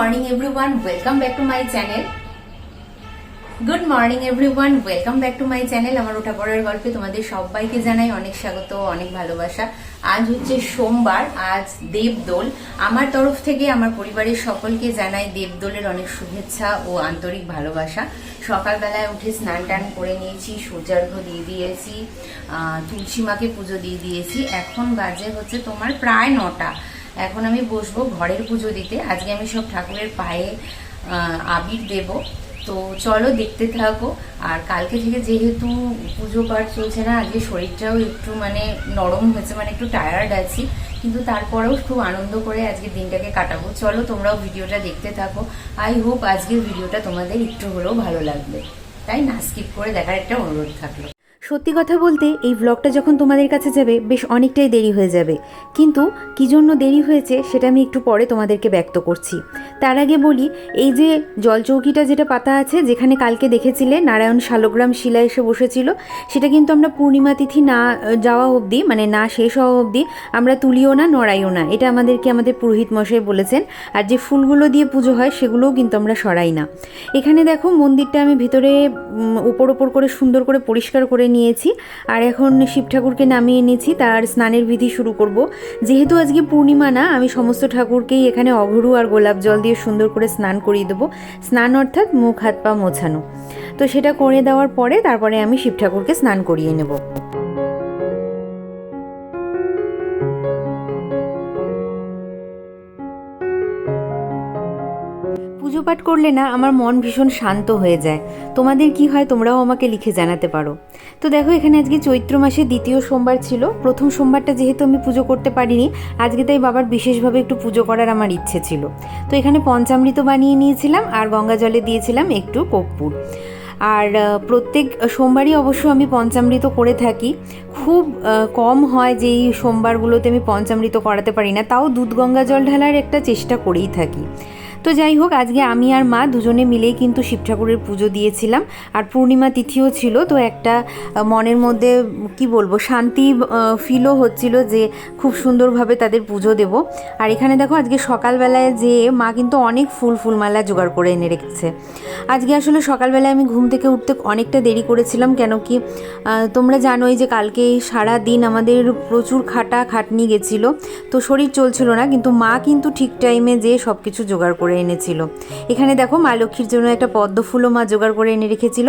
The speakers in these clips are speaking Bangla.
morning everyone, welcome back to my channel. Good morning everyone, welcome back to my channel. আমার ওঠা পড়ার গল্পে তোমাদের সবাইকে জানাই অনেক স্বাগত, অনেক ভালোবাসা। আজ হচ্ছে সোমবার, আজ দেবদোল। আমার তরফ থেকে আমার পরিবারের সকলকে জানাই দেবদোলের অনেক শুভেচ্ছা ও আন্তরিক ভালোবাসা। সকালবেলায় উঠে স্নান টান করে নিয়েছি, সূর্যার্ঘ্য দিয়ে দিয়েছি, তুলসী মাকে পুজো দিয়ে দিয়েছি। এখন বাজে হচ্ছে তোমার প্রায় 9টা। এখন আমি বসবো ঘরের পুজো দিতে। আজকে আমি সব ঠাকুরের পায়ে আবির দেব, তো চলো দেখতে থাকো। আর কালকে থেকে যেহেতু পুজো পাঠ চলছে না, আজকে শরীরটাও একটু নরম হয়েছে, একটু টায়ার্ড আছি, কিন্তু তারপরেও খুব আনন্দ করে আজকে দিনটাকে কাটাবো। চলো তোমরাও ভিডিওটা দেখতে থাকো। আই হোপ আজকের ভিডিওটা তোমাদের একটু হলেও ভালো লাগবে, তাই না স্কিপ করে দেখার একটা অনুরোধ থাকলো। সত্যি কথা বলতে এই ব্লগটা যখন তোমাদের কাছে যাবে বেশ অনেকটাই দেরি হয়ে যাবে, কিন্তু কী জন্য দেরি হয়েছে সেটা আমি একটু পরে তোমাদেরকে ব্যক্ত করছি। তার আগে বলি, এই যে জলচৌকিটা যেটা পাতা আছে, যেখানে কালকে দেখেছিলে নারায়ণ শালগ্রাম শিলা এসে বসেছিল, সেটা কিন্তু আমরা পূর্ণিমা তিথি না যাওয়া অবধি, না শেষ হওয়া অবধি আমরা তুলিও না, নড়াইও না। এটা আমাদেরকে আমাদের পুরোহিত মশাই বলেছেন। আর যে ফুলগুলো দিয়ে পুজো হয় সেগুলোও কিন্তু আমরা সরাই না। এখানে দেখো মন্দিরটা আমি ভিতরে ওপর করে সুন্দর করে পরিষ্কার করে নিয়েছি। আর এখন শিব ঠাকুরকে নামিয়ে নিয়েছি, তার স্নানের বিধি শুরু করব। যেহেতু আজকে পূর্ণিমা না, আমি সমস্ত ঠাকুরকেই এখানে অঘরু আর গোলাপ জল দিয়ে সুন্দর করে স্নান করিয়ে দেবো। স্নান অর্থাৎ মুখ হাত পা মোছানো। তো সেটা করে দেওয়ার পরে তারপরে আমি শিব ঠাকুরকে স্নান করিয়ে নেব। পুজো পাঠ করলে না আমার মন ভীষণ শান্ত হয়ে যায়। তোমাদের কি হয় তোমরাও আমাকে লিখে জানাতে পারো। তো দেখো, এখানে আজকে চৈত্র মাসের দ্বিতীয় সোমবার ছিল। প্রথম সোমবারটা যেহেতু আমি পুজো করতে পারিনি, আজকে তাই বাবার বিশেষভাবে একটু পুজো করার আমার ইচ্ছে ছিল। তো এখানে পঞ্চামৃত বানিয়ে নিয়েছিলাম আর গঙ্গা জলে দিয়েছিলাম একটু কর্পূর। আর প্রত্যেক সোমবারই অবশ্য আমি পঞ্চামৃত করে থাকি। খুব কম হয় যে এই সোমবারগুলোতে আমি পঞ্চামৃত করাতে পারি না, তাও দুধ গঙ্গা জল ঢালার একটা চেষ্টা করেই থাকি। তো যাই হোক, আজকে আমি আর মা দুজনে মিলেই কিন্তু শিব ঠাকুরের পুজো দিয়েছিলাম। আর পূর্ণিমা তিথিও ছিল, তো একটা মনের মধ্যে কি বলবো শান্তি ফিলও হচ্ছিল যে খুব সুন্দরভাবে তাদের পুজো দেব। আর এখানে দেখো, আজকে সকালবেলায় যে মা কিন্তু অনেক ফুলমালা জোগাড় করে এনে রেখেছে। আজকে আসলে সকালবেলায় আমি ঘুম থেকে উঠতে অনেকটা দেরি করেছিলাম, কেন কি তোমরা জানোই যে কালকে সারা দিন আমাদের প্রচুর খাটনি গেছিলো, তো শরীর চলছিল না, কিন্তু মা কিন্তু ঠিক টাইমে যেয়ে সব কিছু জোগাড় করে এনেছিল। এখানে দেখো, মা লক্ষ্মীর জন্য একটা পদ্ম ফুলও মা জোগাড় করে এনে রেখেছিল।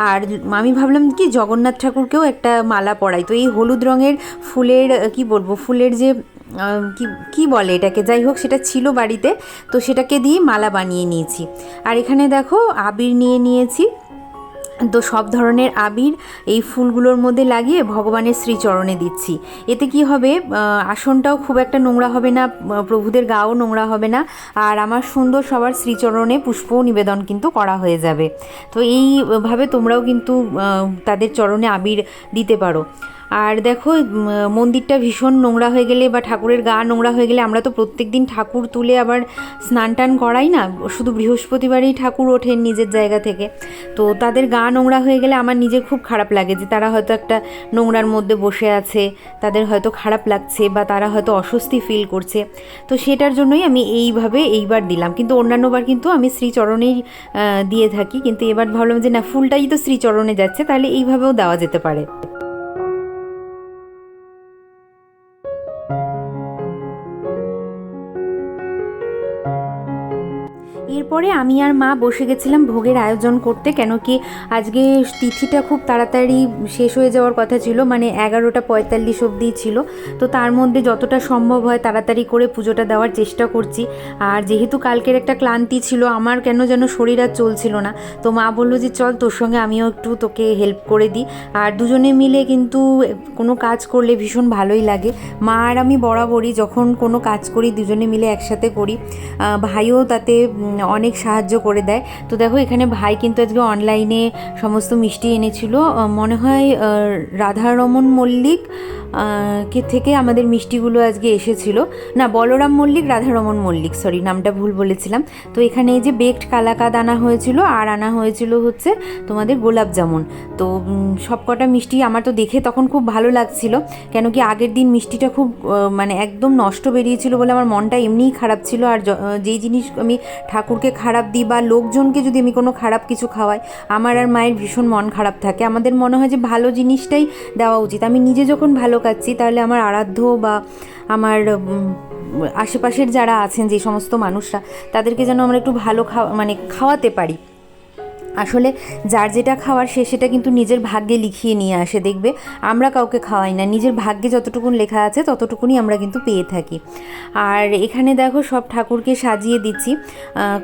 আর আমি ভাবলাম কি জগন্নাথ ঠাকুরকেও একটা মালা পরাই। তো এই হলুদ রঙের ফুলের ফুলের যে কি বলে এটাকে, যাই হোক সেটা ছিল বাড়িতে, তো সেটাকে দিয়ে মালা বানিয়ে নিয়েছি। আর এখানে দেখো আবির নিয়ে নিয়েছি। তো সব ধরনের আবির এই ফুলগুলোর মধ্যে লাগিয়ে ভগবানের শ্রীচরণে দিচ্ছি। এতে কি হবে, আসনটাও খুব একটা নোংরা হবে না, প্রভুদের গাও নোংরা হবে না, আর আমার সুন্দর সবার শ্রীচরণে পুষ্প নিবেদন কিন্তু করা হয়ে যাবে। তো এইভাবে তোমরাও কিন্তু তাদের চরণে আবির দিতে পারো। আর দেখো, মন্দিরটা ভীষণ নোংরা হয়ে গেলে বা ঠাকুরের গা নোংরা হয়ে গেলে আমরা তো প্রত্যেক দিন ঠাকুর তুলে আবার স্নান টান করাই না, শুধু বৃহস্পতিবারেই ঠাকুর ওঠেন নিজের জায়গা থেকে। তো তাদের গা নোংরা হয়ে গেলে আমার নিজের খুব খারাপ লাগে যে তারা হয়তো একটা নোংরার মধ্যে বসে আছে, তাদের হয়তো খারাপ লাগছে বা তারা হয়তো অস্বস্তি ফিল করছে। তো সেটার জন্যই আমি এইবার দিলাম, কিন্তু অন্যান্যবার কিন্তু আমি শ্রীচরণেই দিয়ে থাকি, কিন্তু এবার ভাবলাম যে না, ফুলটাই তো শ্রীচরণে যাচ্ছে, তাহলে এইভাবেও দেওয়া যেতে পারে। এরপরে আমি আর মা বসে গেছিলাম ভোগের আয়োজন করতে, কেন কি আজকে তিথিটা খুব তাড়াতাড়ি শেষ হয়ে যাওয়ার কথা ছিল, 11:45 অবধি ছিল। তো তার মধ্যে যতটা সম্ভব হয় তাড়াতাড়ি করে পুজোটা দেওয়ার চেষ্টা করছি। আর যেহেতু কালকের একটা ক্লান্তি ছিল, আমার কেন যেন শরীর আর চলছিল না, তো মা বললো যে চল তোর সঙ্গে আমিও একটু তোকে হেল্প করে দিই। আর দুজনে মিলে কিন্তু কোনো কাজ করলে ভীষণ ভালোই লাগে। মা আর আমি বরাবরই যখন কোনো কাজ করি দুজনে মিলে একসাথে করি। ভাইও তাতে অনেক সাহায্য করে দেয়। তো দেখো এখানে ভাই কিন্তু আজকে অনলাইনে সমস্ত মিষ্টি এনেছিল, মনে হয় রাধারমন মল্লিক কে থেকে আমাদের মিষ্টিগুলো আজকে এসেছিল, না বলরাম মল্লিক রাধারমন মল্লিক, সরি নামটা ভুল বলেছিলাম। তো এখানে এই যে বেকড কালাকাদ আনা হয়েছিল, আর আনা হয়েছিল হচ্ছে তোমাদের গোলাপ জামুন। তো সবকটা মিষ্টি আমার তো দেখে তখন খুব ভালো লাগছিল, কেন কি আগের দিন মিষ্টিটা খুব মানে একদম নষ্ট বেরিয়েছিল বলে আমার মনটা এমনিই খারাপ ছিল। আর যেই জিনিস আমি ঠাকুরকে খারাপ দিই বা লোকজনকে যদি আমি কোনো খারাপ কিছু খাওয়াই, আমার আর মায়ের ভীষণ মন খারাপ থাকে। আমাদের মনে হয় যে ভালো জিনিসটাই দেওয়া উচিত। আমি নিজে যখন ভালো খাচ্ছি, তাহলে আমার আরাধ্য বা আমার আশেপাশের যারা আছেন যে সমস্ত মানুষরা, তাদেরকে যেন আমরা একটু ভালো খাওয়াতে পারি। আসলে যার যেটা খাওয়ার সে সেটা কিন্তু নিজের ভাগ্যে লিখিয়ে নিয়ে আসে, দেখবে আমরা কাউকে খাওয়াই না, নিজের ভাগ্যে যতটুকুন লেখা আছে ততটুকুনি আমরা কিন্তু পেয়ে থাকি। আর এখানে দেখো সব ঠাকুরকে সাজিয়ে দিচ্ছি।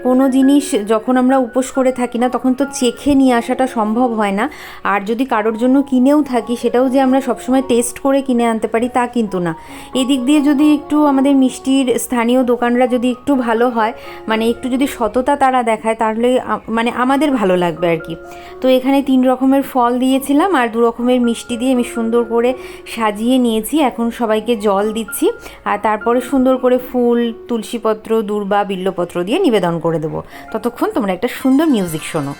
কোনো জিনিস যখন আমরা উপোস করে থাকি না, তখন তো চেখে নিয়ে আসাটা সম্ভব হয় না। আর যদি কারোর জন্য কিনেও থাকি, সেটাও যে আমরা সবসময় টেস্ট করে কিনে আনতে পারি তা কিন্তু না। এদিক দিয়ে যদি একটু আমাদের মিষ্টির স্থানীয় দোকানরা যদি একটু ভালো হয়, মানে একটু যদি সততা তারা দেখায়, তাহলে মানে আমাদের ভালো লাগবে আর কি। তো এখানে 3 রকমের ফল দিয়েছিলাম আর 2 রকমের মিষ্টি দিয়ে আমি সুন্দর করে সাজিয়ে নিয়েছি। এখন সবাইকে জল দিচ্ছি, আর তারপরে সুন্দর করে ফুল, তুলসীপত্র, দূর্বা, বিল্লপত্র দিয়ে নিবেদন করে দেবো। ততক্ষণ তোমরা একটা সুন্দর মিউজিক শোনো।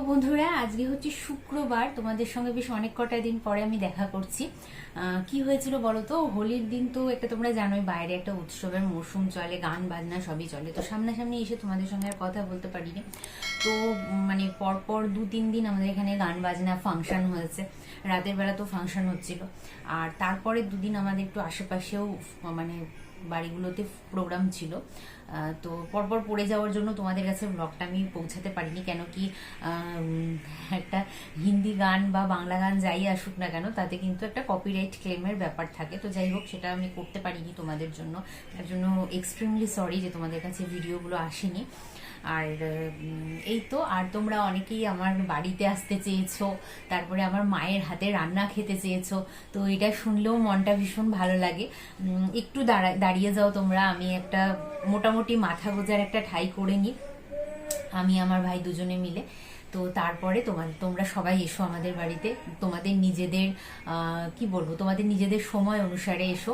বন্ধুরা, আজকে হচ্ছে শুক্রবার, তোমাদের সঙ্গে বেশ অনেক কটা দিন পরে আমি দেখা করছি। কি হয়েছিল বলো তো, হোলির দিন তো একটা তোমরা জানোই বাইরে একটা উৎসবের মরশুম চলে, গান বাজনা সবই চলে, তো সামনাসামনি এসে তোমাদের সঙ্গে আর কথা বলতে পারিনি। তো মানে পরপর 2-3 দিন আমাদের এখানে গান বাজনা ফাংশন হয়েছে, রাতের বেলা তো ফাংশন হচ্ছিল। আর তারপরে 2 দিন আমাদের একটু আশেপাশেও মানে বাড়িগুলোতে প্রোগ্রাম ছিল। তো পরপর পড়ে যাওয়ার জন্য তোমাদের কাছে ব্লগটা আমি পৌঁছাতে পারিনি, কেন কি একটা হিন্দি গান বা বাংলা গান যাই আসুক না কেন, তাতে কিন্তু একটা কপিরাইট ক্লেমের ব্যাপার থাকে। তো যাই হোক, সেটা আমি করতে পারিনি তোমাদের জন্য, তার জন্য এক্সট্রিমলি সরি যে তোমাদের কাছে ভিডিওগুলো আসেনি। আর এই তো, আর তোমরা অনেকেই আমার বাড়িতে আসতে চেয়েছো, তারপরে আমার মায়ের হাতে রান্না খেতে চেয়েছো, তো এটা শুনলেও মনটা ভীষণ ভালো লাগে। একটু দাঁড়িয়ে যাও তোমরা, আমি একটা মোটামুটি মাথা গোজার একটা ঠাই করে নিই, আমি আমার ভাই দুজনে মিলে। তো তারপরে তোমরা সবাই এসো আমাদের বাড়িতে, তোমাদের নিজেদের কি বলবো, তোমাদের নিজেদের সময় অনুসারে এসো।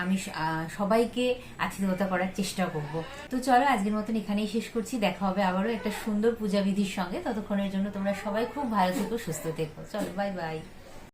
আমি সবাইকে আতিথেয়তা করার চেষ্টা করব। তো চলো, আজকের মতন এখানেই শেষ করছি, দেখা হবে আবারও একটা সুন্দর পূজাবিধির সঙ্গে। ততক্ষণের জন্য তোমরা সবাই খুব ভালো থেকো, সুস্থ থেকো। চলো, বাই বাই।